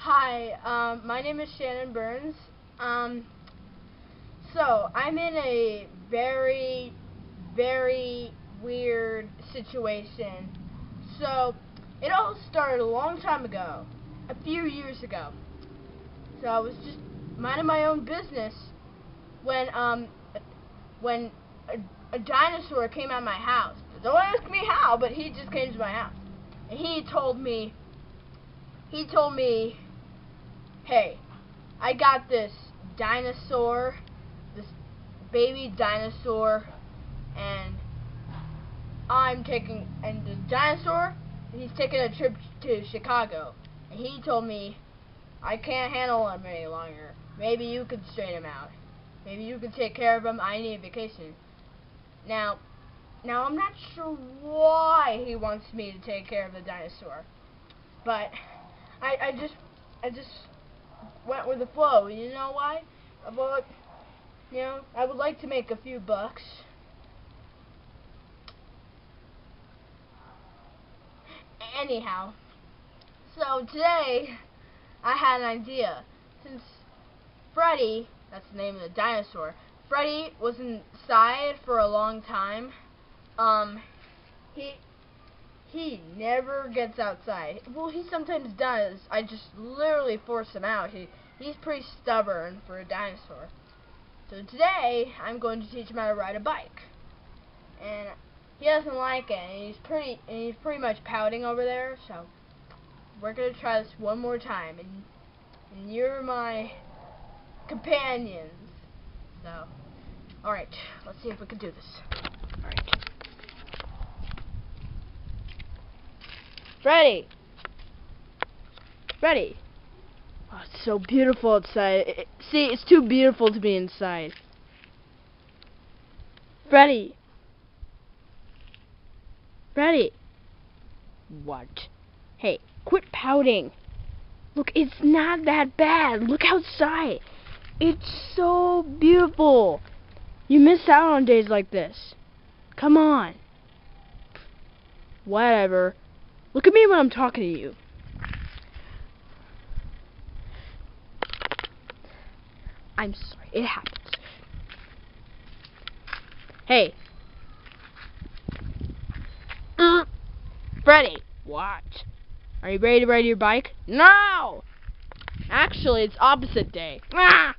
Hi, my name is Shannon Burns. So I'm in a very, very weird situation. So it all started a long time ago, a few years ago. So I was just minding my own business when when a dinosaur came at my house. Don't ask me how, but he just came to my house, and he told me, hey, I got this dinosaur, this baby dinosaur, and the dinosaur, he's taking a trip to Chicago, and he told me I can't handle him any longer. Maybe you could straighten him out. Maybe you could take care of him. I need a vacation. Now I'm not sure why he wants me to take care of the dinosaur, but I just went with the flow. You know why? About, I would like to make a few bucks. Anyhow, so today I had an idea. Since Freddy, that's the name of the dinosaur, Freddy was inside for a long time. He never gets outside. Well, he sometimes does. I just literally force him out. He's pretty stubborn for a dinosaur. So today I'm going to teach him how to ride a bike, and he doesn't like it. And he's pretty much pouting over there. So we're gonna try this one more time, and you're my companions. So, all right, let's see if we can do this. All right. Freddy! Oh, it's so beautiful outside. See, it's too beautiful to be inside. Freddy! What? Hey, quit pouting. Look, it's not that bad. Look outside. It's so beautiful. You miss out on days like this. Come on. Whatever. Look at me when I'm talking to you. I'm sorry. It happens. Hey. Freddy. What? Are you ready to ride your bike? No! Actually, it's opposite day. Ah!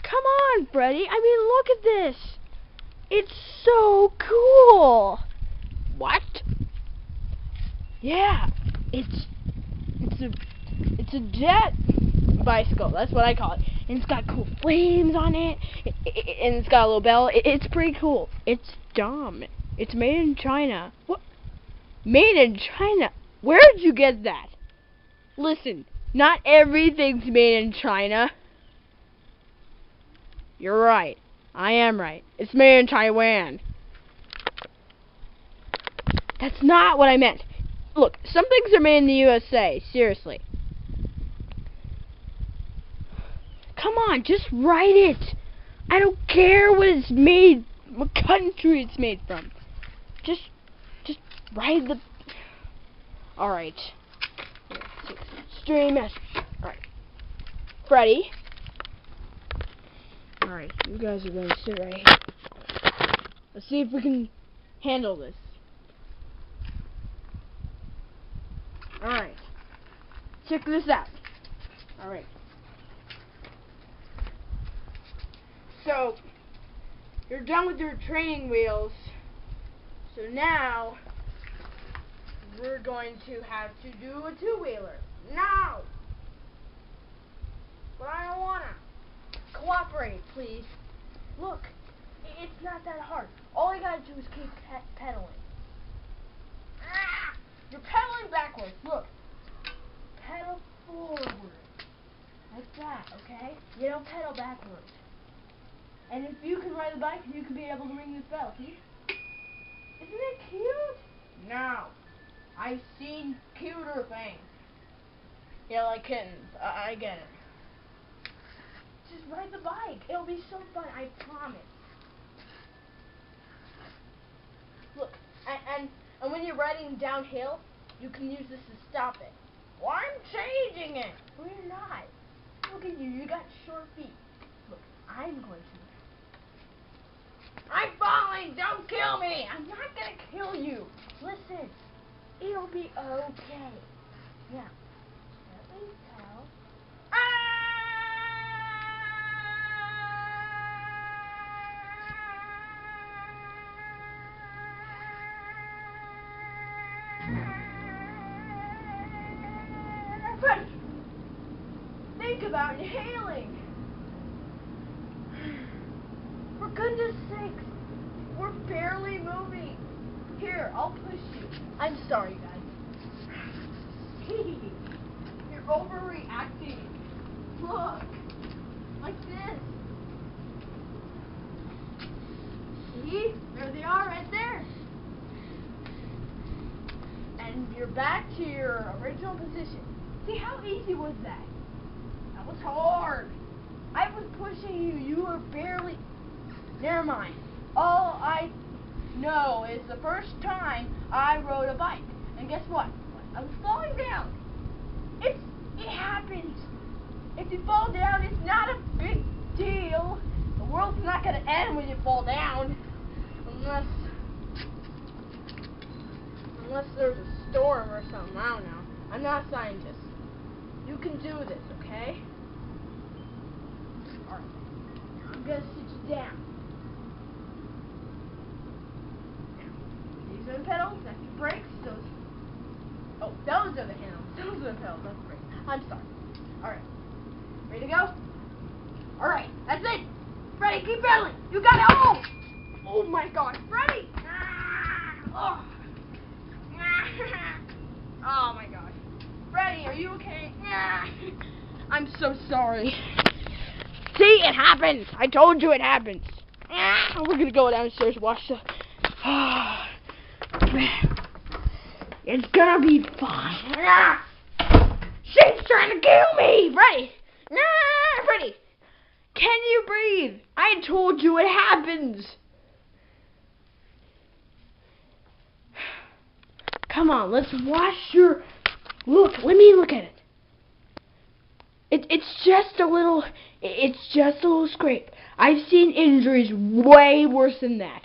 Come on, Freddy. I mean, look at this. It's so cool. What? Yeah, it's a jet bicycle. That's what I call it. And it's got cool flames on it, and it's got a little bell. It's pretty cool. It's dumb. It's made in China. What? Made in China? Where did you get that? Listen, not everything's made in China. You're right. I am right. It's made in Taiwan. That's not what I meant. Look, some things are made in the USA. Seriously. Come on, just write it. I don't care what it's made, what country it's made from. Just write the... Alright. Stream message. Alright. Freddy. Alright, you guys are going to sit right here. Let's see if we can handle this. Alright. Check this out. Alright. So, you're done with your training wheels. So now, we're going to have to do a two-wheeler. Now! But I don't wanna. Cooperate, please. Look, it's not that hard. All you gotta do is keep pedaling. Ah! You're pedaling backwards. Look. Pedal forward. Like that, okay? You don't pedal backwards. And if you can ride the bike, you can be able to ring this bell. See? Isn't it cute? No. I've seen cuter things. Yeah, like kittens. I get it. Just ride the bike. It'll be so fun, I promise. Look, and when you're riding downhill, you can use this to stop it. Well, I'm changing it. No, you're not. Look at you. You got short feet. Look, I'm going to. I'm falling. Don't kill me. I'm not going to kill you. Listen. It'll be okay. Now, let me tell. Freddy, think about inhaling. For goodness sakes, we're barely moving. Here, I'll push you. I'm sorry, guys. See, you're overreacting. Look, like this. See, there they are right there. And you're back to your original position. See, how easy was that? That was hard. I was pushing you. You were barely... Never mind. All I know is the first time I rode a bike. And guess what? I was falling down. It happens. If you fall down, it's not a big deal. The world's not going to end when you fall down. Unless there's a storm or something. I don't know. I'm not a scientist. You can do this, okay? Alright. I'm going to sit you down. These are the pedals, that's the brakes, those are the handles, those are the pedals, that's the brakes. I'm sorry. Alright. Ready to go? Alright, that's it! Freddy, keep pedaling! You got it! Oh! Oh my god, Freddy! Oh. Oh my god. Freddy, are you okay? I'm so sorry. See, it happens! I told you it happens! We're gonna go downstairs, watch the... It's gonna be fine. She's trying to kill me! Freddy! Freddy! Can you breathe? I told you it happens! Come on, let's wash your... Look, let me look at it. It's just a little scrape. I've seen injuries way worse than that.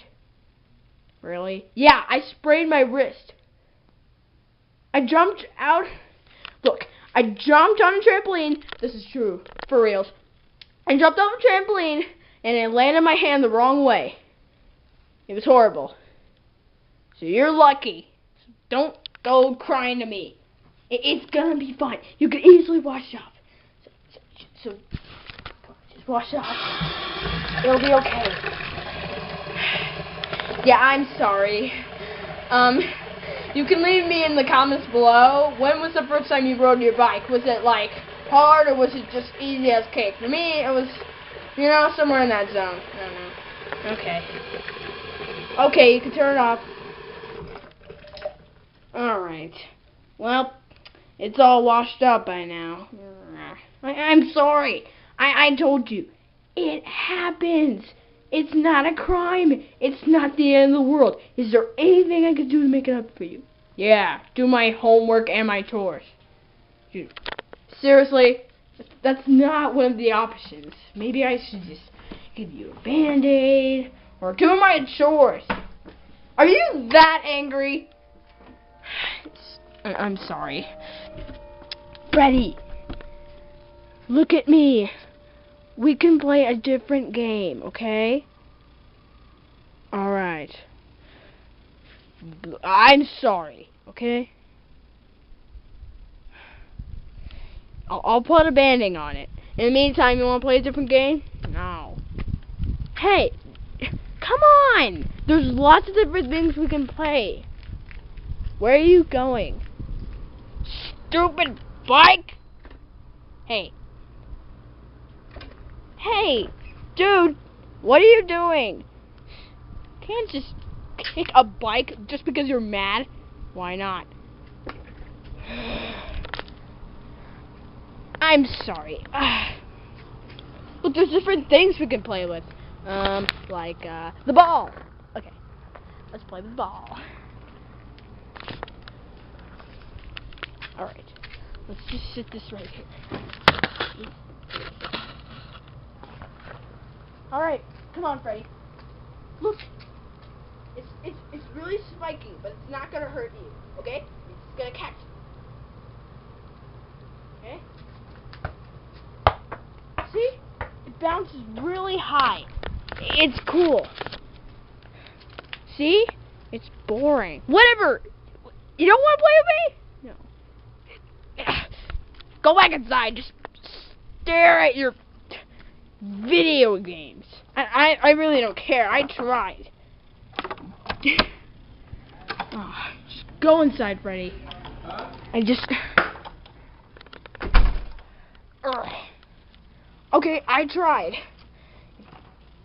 Really? Yeah, I sprained my wrist. I jumped out. Look, I jumped on a trampoline. This is true, for reals. I jumped on a trampoline, and it landed my hand the wrong way. It was horrible. So you're lucky. So don't go crying to me. It's gonna be fine. You can easily wash it off. So just wash it off. It'll be okay. Yeah, I'm sorry. You can leave me in the comments below. When was the first time you rode your bike? Was it like hard or was it just easy as cake? For me, it was, you know, somewhere in that zone. I don't know. Okay. Okay, you can turn it off. Alright. Well, it's all washed up by now. I'm sorry. I told you. It happens. It's not a crime. It's not the end of the world. Is there anything I could do to make it up for you? Yeah, do my homework and my chores. Dude, seriously, that's not one of the options. Maybe I should just give you a Band-Aid or do my chores. Are you that angry? I'm sorry. Freddy, look at me. We can play a different game, okay? Alright. I'm sorry, okay? I'll put a banding on it. In the meantime, you want to play a different game? No. Hey, come on! There's lots of different things we can play. Where are you going? Stupid bike! Hey. Hey, dude, what are you doing? Can't just kick a bike just because you're mad. Why not? I'm sorry. Look, there's different things we can play with. Like the ball. Okay, let's play with the ball. Alright, Let's just sit this right here. Alright, come on, Freddy. Look. It's really spiky, but it's not gonna hurt you, okay? It's gonna catch you. Okay? See? It bounces really high. It's cool. See? It's boring. Whatever! You don't want to play with me? No. Go back inside. Just stare at your video games. I really don't care. I tried. Oh, just go inside, Freddy. I just... Okay, I tried.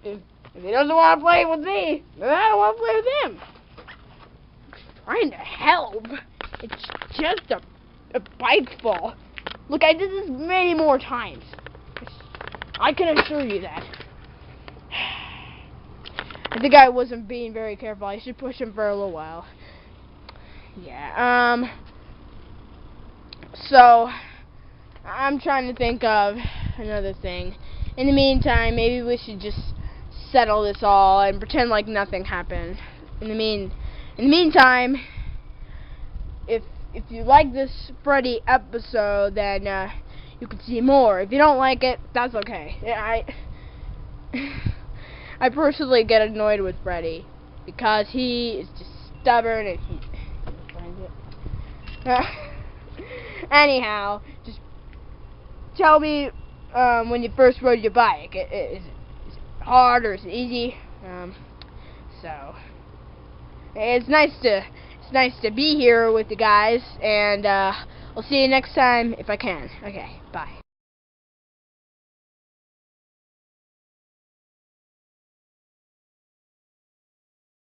If he doesn't want to play with me, then I don't want to play with him. I'm trying to help. It's just a bike fall. Look, I did this many more times. I can assure you that. I think I wasn't being very careful. I should push him for a little while. Yeah, so, I'm trying to think of another thing. In the meantime, maybe we should just settle this all and pretend like nothing happened. In the meantime, if you like this Freddy episode, then you can see more. If you don't like it, that's okay. I personally get annoyed with Freddy because he is just stubborn and he finds it. Anyhow, just tell me when you first rode your bike. Is it hard or is it easy? So it's nice to be here with you guys, and I'll see you next time if I can. Okay, bye.